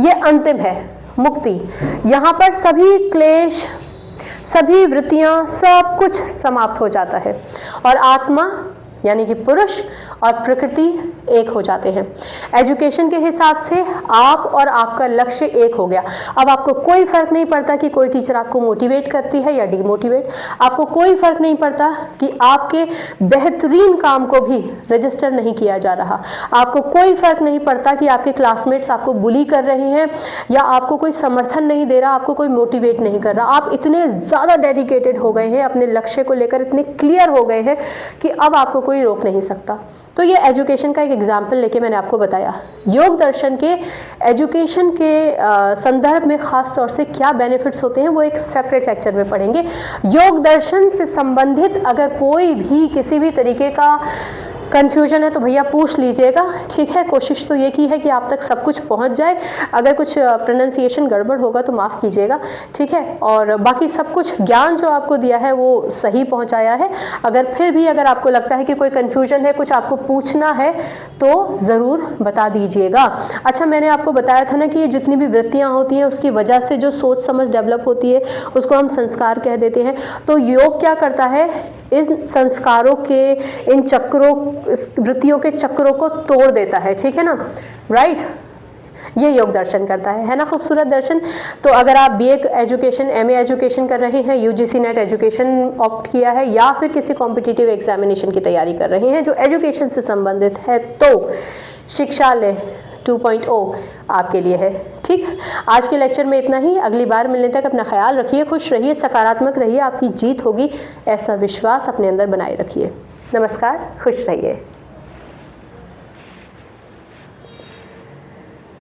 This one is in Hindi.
ये अंतिम है मुक्ति। यहाँ पर सभी क्लेश, सभी वृत्तियाँ, सब कुछ समाप्त हो जाता है और आत्मा यानी कि पुरुष और प्रकृति एक हो जाते हैं। एजुकेशन के हिसाब से आप और आपका लक्ष्य एक हो गया। अब आपको कोई फर्क नहीं पड़ता कि कोई टीचर आपको मोटिवेट करती है या डिमोटिवेट, आपको कोई फर्क नहीं पड़ता कि आपके बेहतरीन काम को भी रजिस्टर नहीं किया जा रहा, आपको कोई फर्क नहीं पड़ता कि आपके क्लासमेट्स आपको बुली कर रहे हैं या आपको कोई समर्थन नहीं दे रहा, आपको कोई मोटिवेट नहीं कर रहा। आप इतने ज़्यादा डेडिकेटेड हो गए हैं, अपने लक्ष्य को लेकर इतने क्लियर हो गए हैं कि अब आपको कोई रोक नहीं सकता। तो ये एजुकेशन का एक एग्जाम्पल लेके मैंने आपको बताया। योग दर्शन के एजुकेशन के संदर्भ में ख़ास तौर से क्या बेनिफिट्स होते हैं वो एक सेपरेट लेक्चर में पढ़ेंगे। योग दर्शन से संबंधित अगर कोई भी किसी भी तरीके का कन्फ्यूजन है तो भैया पूछ लीजिएगा, ठीक है। कोशिश तो ये की है कि आप तक सब कुछ पहुंच जाए, अगर कुछ प्रोनाउंसिएशन गड़बड़ होगा तो माफ़ कीजिएगा, ठीक है। और बाकी सब कुछ ज्ञान जो आपको दिया है वो सही पहुंचाया है। अगर फिर भी अगर आपको लगता है कि कोई कन्फ्यूजन है, कुछ आपको पूछना है तो ज़रूर बता दीजिएगा। अच्छा, मैंने आपको बताया था ना कि ये जितनी भी वृत्तियाँ होती हैं उसकी वजह से जो सोच समझ डेवलप होती है उसको हम संस्कार कह देते हैं। तो योग क्या करता है, इन संस्कारों के, इन चक्रों, वृत्तियों के चक्रों को तोड़ देता है, ठीक है ना, राइट। ये योग दर्शन करता है ना, खूबसूरत दर्शन। तो अगर आप बीए एजुकेशन, एमए एजुकेशन कर रहे हैं, यूजीसी नेट एजुकेशन ऑप्ट किया है या फिर किसी कॉम्पिटिटिव एग्जामिनेशन की तैयारी कर रहे हैं जो एजुकेशन से संबंधित है, तो शिक्षालय 2.0 आपके लिए है, ठीक। आज के लेक्चर में इतना ही। अगली बार मिलने तक अपना ख्याल रखिए, खुश रहिए, सकारात्मक रहिए, आपकी जीत होगी ऐसा विश्वास अपने अंदर बनाए रखिए। नमस्कार, खुश रहिए।